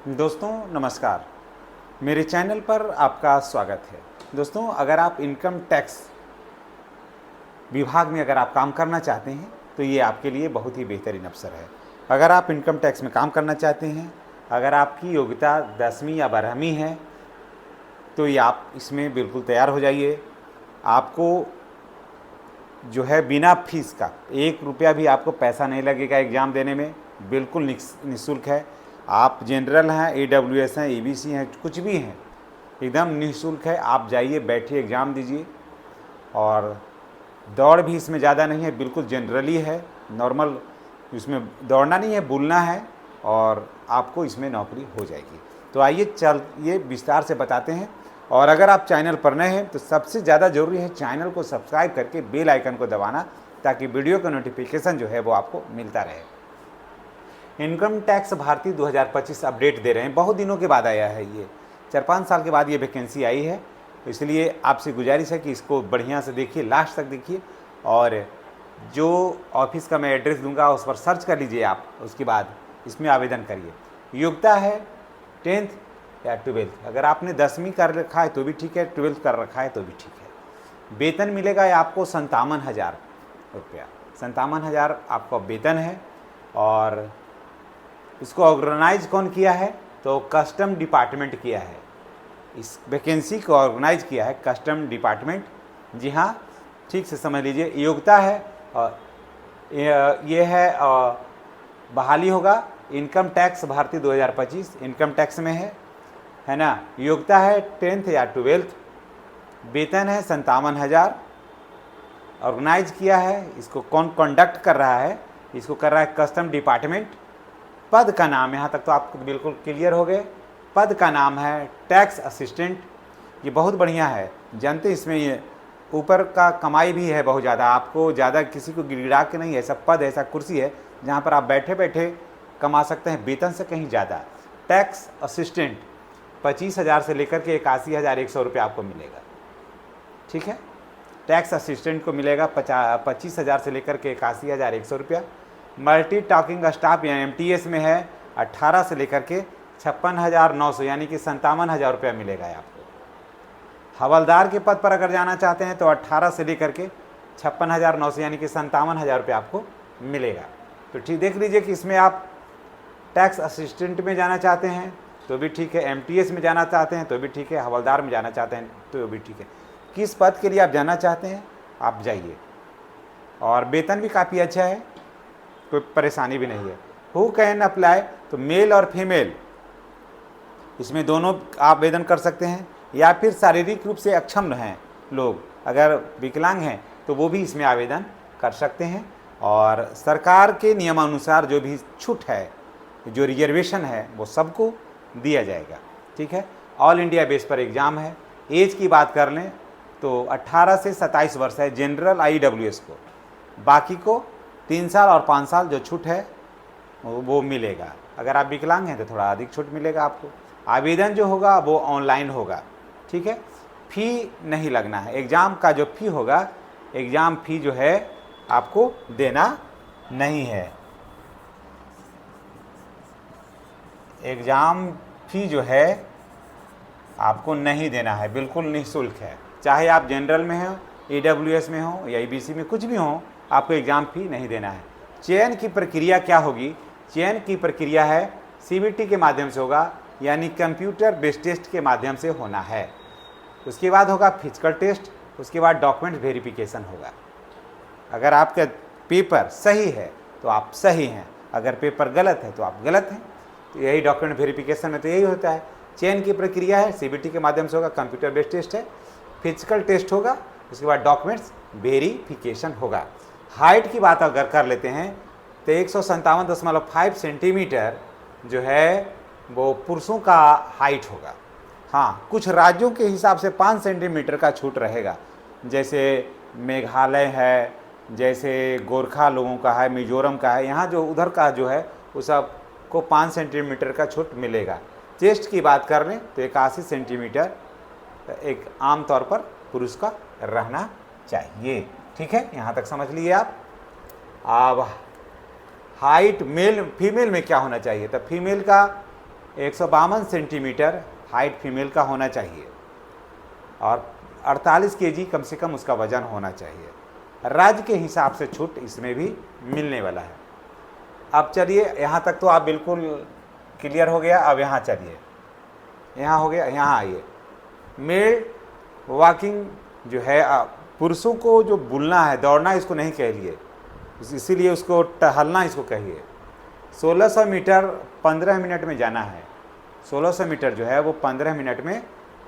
दोस्तों नमस्कार, मेरे चैनल पर आपका स्वागत है। दोस्तों, अगर आप इनकम टैक्स विभाग में अगर आप काम करना चाहते हैं तो ये आपके लिए बहुत ही बेहतरीन अवसर है। अगर आप इनकम टैक्स में काम करना चाहते हैं, अगर आपकी योग्यता 10वीं या 12वीं है तो ये आप इसमें बिल्कुल तैयार हो जाइए। आपको जो है बिना फीस का 1 रुपया भी आपको पैसा नहीं लगेगा एग्ज़ाम देने में, बिल्कुल निःशुल्क है। आप जनरल हैं, AWS हैं, EBC हैं, कुछ भी हैं, एकदम निःशुल्क है। आप जाइए, बैठिए, एग्ज़ाम दीजिए। और दौड़ भी इसमें ज़्यादा नहीं है, बिल्कुल जनरली है, नॉर्मल। इसमें दौड़ना नहीं है, बोलना है और आपको इसमें नौकरी हो जाएगी। तो आइए ये विस्तार से बताते हैं। और अगर आप चैनल पर नए हैं तो सबसे ज़्यादा ज़रूरी है चैनल को सब्सक्राइब करके बेल आइकन को दबाना, ताकि वीडियो का नोटिफिकेशन जो है वो आपको मिलता रहे। इनकम टैक्स भारतीय 2025 अपडेट दे रहे हैं, बहुत दिनों के बाद आया है ये, 4-5 साल के बाद ये वैकेंसी आई है। इसलिए आपसे गुजारिश है कि इसको बढ़िया से देखिए, लास्ट तक देखिए। और जो ऑफिस का मैं एड्रेस दूंगा उस पर सर्च कर लीजिए आप, उसके बाद इसमें आवेदन करिए। योग्यता है 10th या 12th। अगर आपने 10वीं कर रखा है तो भी ठीक है, 12th कर रखा है तो भी ठीक है। वेतन मिलेगा आपको 57,000 रुपया, 57,000 आपका वेतन है। और इसको ऑर्गेनाइज कौन किया है? तो कस्टम डिपार्टमेंट किया है। इस वैकेंसी को ऑर्गेनाइज किया है कस्टम डिपार्टमेंट। जी हाँ, ठीक से समझ लीजिए। योग्यता है ये है बहाली होगा इनकम टैक्स भारतीय 2025 इनकम टैक्स में है ना। योग्यता है 10th या 12th। वेतन है 57,000। ऑर्गेनाइज किया है, इसको कौन कंडक्ट कर रहा है? इसको कर रहा है कस्टम डिपार्टमेंट। पद का नाम, यहाँ तक तो आपको बिल्कुल क्लियर हो गए। पद का नाम है टैक्स असिस्टेंट। ये बहुत बढ़िया है, जानते इसमें ये ऊपर का कमाई भी है बहुत ज़्यादा। आपको ज़्यादा किसी को गिड़ा के नहीं, ऐसा पद, ऐसा कुर्सी है जहाँ पर आप बैठे बैठे कमा सकते हैं, वेतन से कहीं ज़्यादा। टैक्स असिस्टेंट 25,000 से लेकर के 81,100 रुपये आपको मिलेगा। ठीक है, टैक्स असिस्टेंट को मिलेगा 25,000 से लेकर के 81,100 रुपया। मल्टी टॉकिंग स्टाफ या MTS में है 18 से लेकर के 56,900 यानी कि 57,000 रुपया मिलेगा आपको। हवलदार के पद पर अगर जाना चाहते हैं तो 18 से लेकर के 56,900 यानी कि 57,000 रुपया आपको मिलेगा। तो ठीक देख लीजिए कि इसमें आप टैक्स असिस्टेंट में जाना चाहते हैं तो भी ठीक है, MTS में जाना चाहते हैं तो भी ठीक है, हवलदार में जाना चाहते हैं तो भी ठीक है। किस पद के लिए आप जाना चाहते हैं आप जाइए। और वेतन भी काफ़ी अच्छा है, कोई परेशानी भी नहीं है। Who can apply? तो मेल और फीमेल इसमें दोनों आवेदन कर सकते हैं, या फिर शारीरिक रूप से अक्षम हैं लोग, अगर विकलांग हैं तो वो भी इसमें आवेदन कर सकते हैं। और सरकार के नियमानुसार जो भी छूट है, जो रिजर्वेशन है, वो सबको दिया जाएगा। ठीक है, ऑल इंडिया बेस पर एग्ज़ाम है। एज की बात कर लें तो 18 से 27 वर्ष है जनरल IWS को, बाकी को 3 साल और 5 साल जो छूट है वो मिलेगा। अगर आप विकलांग हैं तो थोड़ा अधिक छूट मिलेगा आपको। आवेदन जो होगा वो ऑनलाइन होगा। ठीक है, फ़ी नहीं लगना है। एग्ज़ाम का जो फ़ी होगा, एग्ज़ाम फ़ी जो है आपको देना नहीं है। एग्ज़ाम फ़ी जो है आपको नहीं देना है, बिल्कुल निःशुल्क है। चाहे आप जनरल में हो, AWS में हो या EBC में, कुछ भी हो, आपको एग्ज़ाम फ़ी नहीं देना है। चयन की प्रक्रिया क्या होगी? चयन की प्रक्रिया है CBT के माध्यम से होगा, यानी कंप्यूटर बेस्ड टेस्ट के माध्यम से होना है। उसके बाद होगा फिजिकल टेस्ट, उसके बाद डॉक्यूमेंट वेरिफिकेशन होगा। अगर आपका पेपर सही है तो आप सही हैं, अगर पेपर गलत है तो आप गलत हैं। तो यही डॉक्यूमेंट वेरिफिकेशन में तो यही होता है। चयन की प्रक्रिया है CBT के माध्यम से होगा, कंप्यूटर बेस्ड टेस्ट है, फिजिकल टेस्ट होगा, उसके बाद डॉक्यूमेंट्स वेरिफिकेशन होगा। हाइट की बात अगर कर लेते हैं तो 157.5 सेंटीमीटर जो है वो पुरुषों का हाइट होगा। हाँ, कुछ राज्यों के हिसाब से 5 सेंटीमीटर का छूट रहेगा, जैसे मेघालय है, जैसे गोरखा लोगों का है, मिजोरम का है, यहाँ जो उधर का जो है वो सब को 5 सेंटीमीटर का छूट मिलेगा। चेस्ट की बात कर लें तो 81 सेंटीमीटर एक आम तौर पर पुरुष का रहना चाहिए। ठीक है, यहाँ तक समझ लिए आप। अब हाइट मेल फीमेल में क्या होना चाहिए? तो फीमेल का 152 सेंटीमीटर हाइट फीमेल का होना चाहिए और 48 केजी कम से कम उसका वजन होना चाहिए। राज्य के हिसाब से छूट इसमें भी मिलने वाला है। अब चलिए, यहाँ तक तो आप बिल्कुल क्लियर हो गया। अब यहाँ चलिए, यहाँ हो गया, यहाँ आइए। मेल वॉकिंग जो है, पुरुषों को जो बुलना है, दौड़ना इसको नहीं कहिए, इसीलिए उसको टहलना इसको कहिए। 1600 मीटर 15 मिनट में जाना है। 1600 मीटर जो है वो 15 मिनट में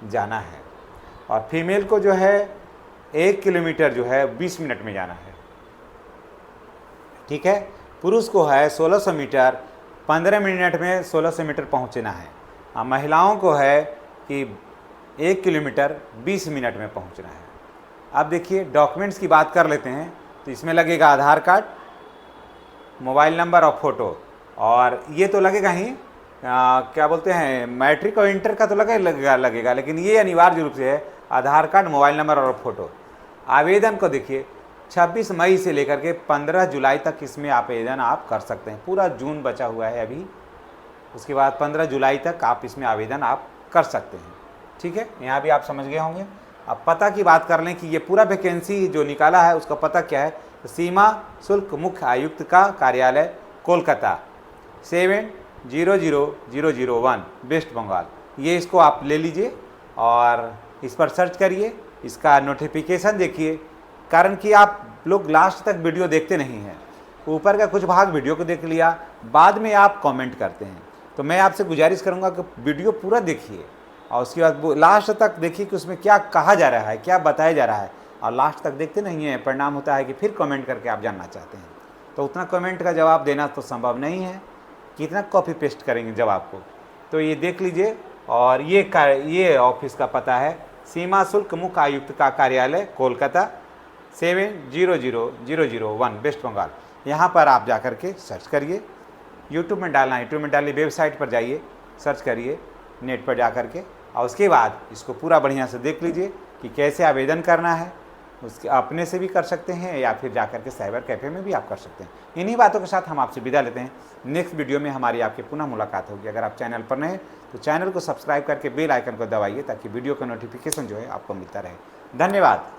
जाना है। और फीमेल को जो है 1 किलोमीटर जो है 20 मिनट में जाना है। ठीक है, पुरुष को है 1600 मीटर 15 मिनट में 1600 मीटर पहुंचना है। और महिलाओं को है कि 1 किलोमीटर 20 मिनट में पहुंचना है। अब देखिए, डॉक्यूमेंट्स की बात कर लेते हैं। तो इसमें लगेगा आधार कार्ड, मोबाइल नंबर और फ़ोटो। और ये तो लगेगा ही, क्या बोलते हैं, मैट्रिक और इंटर का तो लगेगा, लेकिन ये अनिवार्य रूप से है आधार कार्ड, मोबाइल नंबर और फ़ोटो। आवेदन को देखिए, 26 मई से लेकर के 15 जुलाई तक इसमें आवेदन आप कर सकते हैं। पूरा जून बचा हुआ है अभी, उसके बाद 15 जुलाई तक आप इसमें आवेदन आप कर सकते हैं। ठीक है, यहाँ भी आप समझ गए होंगे। अब पता की बात कर लें कि ये पूरा वैकेंसी जो निकाला है उसका पता क्या है। सीमा शुल्क मुख्य आयुक्त का कार्यालय, कोलकाता 700001, वेस्ट बंगाल। ये इसको आप ले लीजिए और इस पर सर्च करिए, इसका नोटिफिकेशन देखिए। कारण कि आप लोग लास्ट तक वीडियो देखते नहीं हैं, ऊपर का कुछ भाग वीडियो को देख लिया, बाद में आप कमेंट करते हैं। तो मैं आपसे गुजारिश करूंगा कि वीडियो पूरा देखिए और उसके बाद लास्ट तक देखिए कि उसमें क्या कहा जा रहा है, क्या बताया जा रहा है। और लास्ट तक देखते नहीं हैं, परिणाम होता है कि फिर कमेंट करके आप जानना चाहते हैं। तो उतना कमेंट का जवाब देना तो संभव नहीं है, कितना कॉपी पेस्ट करेंगे जवाब को। तो ये देख लीजिए। और ये ऑफिस का पता है सीमा शुल्क मुख्य आयुक्त का कार्यालय, कोलकाता 700001, वेस्ट बंगाल। यहाँ पर आप जा कर के सर्च करिए। यूट्यूब में डालना है, यूट्यूब में डालिए, वेबसाइट पर जाइए, सर्च करिए नेट पर जा कर के। और उसके बाद इसको पूरा बढ़िया से देख लीजिए कि कैसे आवेदन करना है। उसके अपने से भी कर सकते हैं या फिर जा कर के साइबर कैफ़े में भी आप कर सकते हैं। इन्हीं बातों के साथ हम आपसे विदा लेते हैं। नेक्स्ट वीडियो में हमारी आपकी पुनः मुलाकात होगी। अगर आप चैनल पर नए हैं तो चैनल को सब्सक्राइब करके बेल आइकन को दबाइए ताकि वीडियो का नोटिफिकेशन जो है आपको मिलता रहे। धन्यवाद।